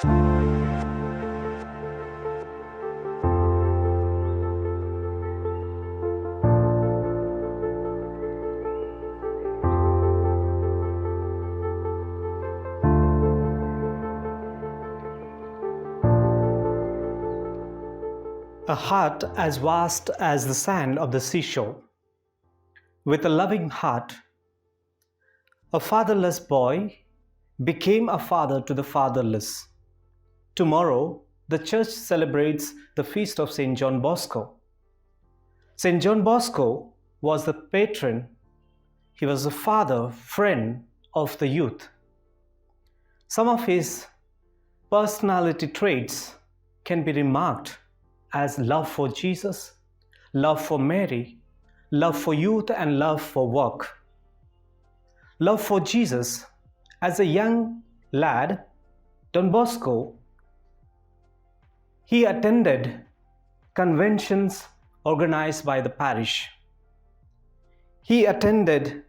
A heart as vast as the sand of the seashore. With a loving heart, a fatherless boy became a father to the fatherless. Tomorrow, the church celebrates the feast of St. John Bosco. St. John Bosco was the patron. He was the father, friend of the youth. Some of his personality traits can be remarked as love for Jesus, love for Mary, love for youth, and love for work. Love for Jesus. As a young lad, Don Bosco, he attended conventions organized by the parish. He attended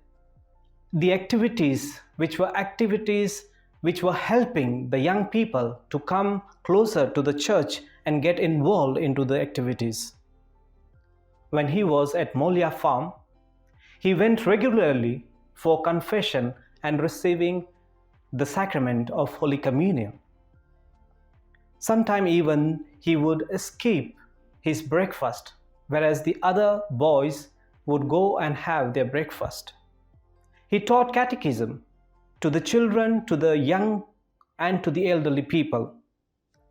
the activities which were helping the young people to come closer to the church and get involved into the activities. When he was at Molia farm, he went regularly for confession and receiving the sacrament of Holy Communion. Sometime even he would escape his breakfast, whereas the other boys would go and have their breakfast. He taught catechism to the children, to the young, and to the elderly people.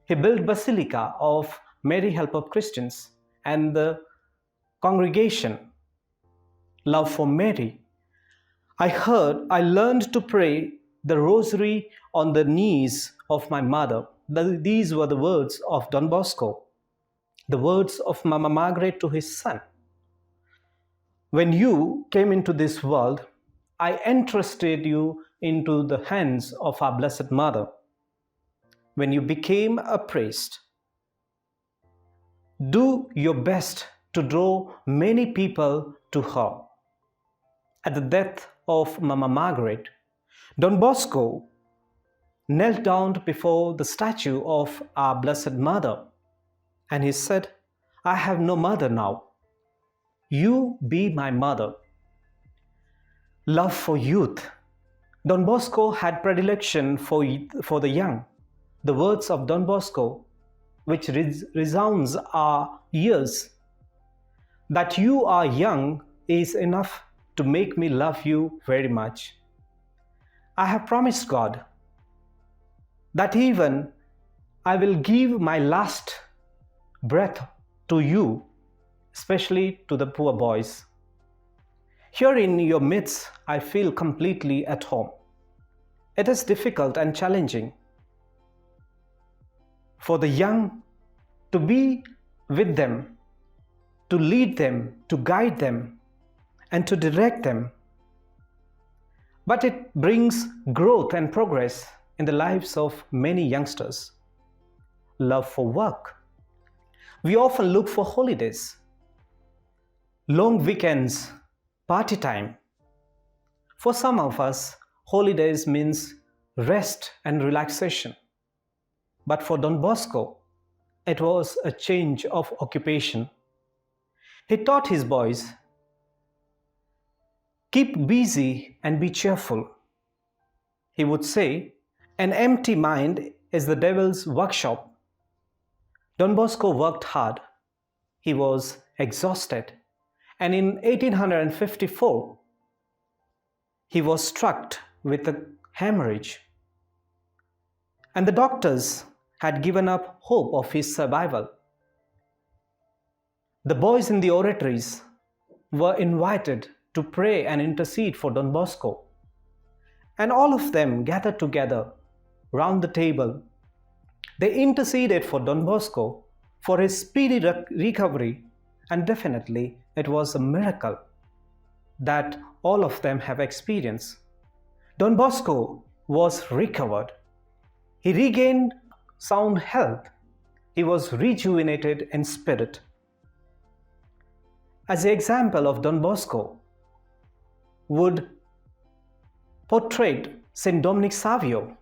He built Basilica of Mary Help of Christians and the congregation. Love for Mary. I learned to pray the rosary on the knees of my mother. These were the words of Don Bosco, the words of Mama Margaret to his son. When you came into this world, I entrusted you into the hands of our Blessed Mother. When you became a priest, do your best to draw many people to her. At the death of Mama Margaret, Don Bosco knelt down before the statue of our Blessed Mother, and he said, I have no mother now. You be my mother. Love for youth. Don Bosco had predilection for the young. The words of Don Bosco, which resounds our ears, that you are young is enough to make me love you very much. I have promised God that even I will give my last breath to you, especially to the poor boys. Here in your midst, I feel completely at home. It is difficult and challenging for the young to be with them, to lead them, to guide them, and to direct them. But it brings growth and progress in the lives of many youngsters. Love for work. We often look for holidays, long weekends, party time. For some of us, holidays means rest and relaxation. But for Don Bosco, it was a change of occupation. He taught his boys, keep busy and be cheerful. He would say, an empty mind is the devil's workshop. Don Bosco worked hard. He was exhausted. And in 1854, he was struck with a hemorrhage. And the doctors had given up hope of his survival. The boys in the oratories were invited to pray and intercede for Don Bosco. And all of them gathered together round the table. They interceded for Don Bosco for his speedy recovery, and definitely it was a miracle that all of them have experienced. Don Bosco was recovered. He regained sound health. He was rejuvenated in spirit. As the example of Don Bosco would portray Saint Dominic Savio.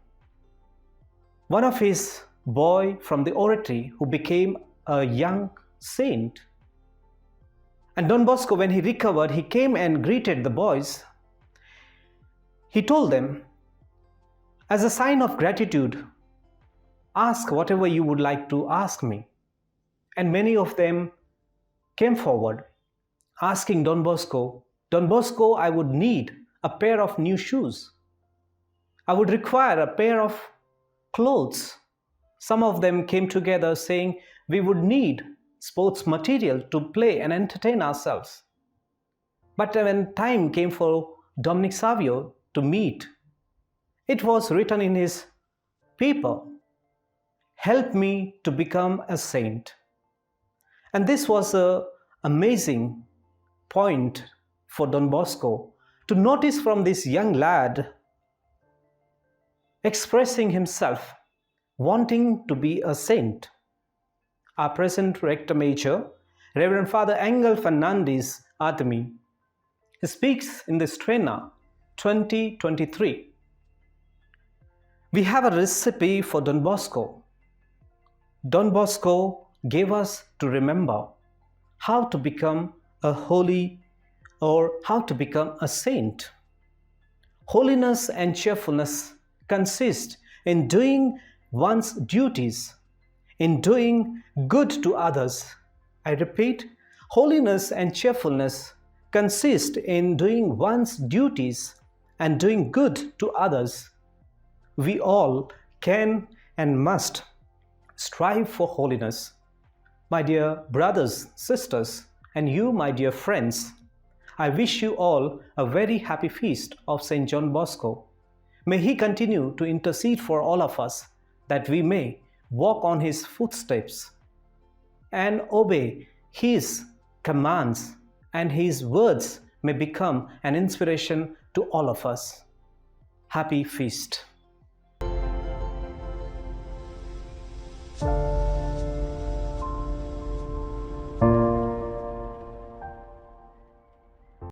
One of his boy from the oratory who became a young saint. And Don Bosco, when he recovered, he came and greeted the boys. He told them, as a sign of gratitude, ask whatever you would like to ask me. And many of them came forward, asking Don Bosco, I would need a pair of new shoes. I would require a pair of clothes. Some of them came together saying, we would need sports material to play and entertain ourselves. But when time came for Dominic Savio to meet, it was written in his paper, help me to become a saint. And this was an amazing point for Don Bosco to notice from this young lad expressing himself, wanting to be a saint. Our present Rector Major, Reverend Father Angel Fernandez Artemi, speaks in the Strena 2023. We have a recipe for Don Bosco. Don Bosco gave us to remember how to become a holy or how to become a saint. Holiness and cheerfulness consist in doing one's duties, in doing good to others. I repeat, holiness and cheerfulness consist in doing one's duties and doing good to others. We all can and must strive for holiness. My dear brothers, sisters, and you, my dear friends, I wish you all a very happy feast of St. John Bosco. May he continue to intercede for all of us, that we may walk on his footsteps and obey his commands, and his words may become an inspiration to all of us. Happy feast.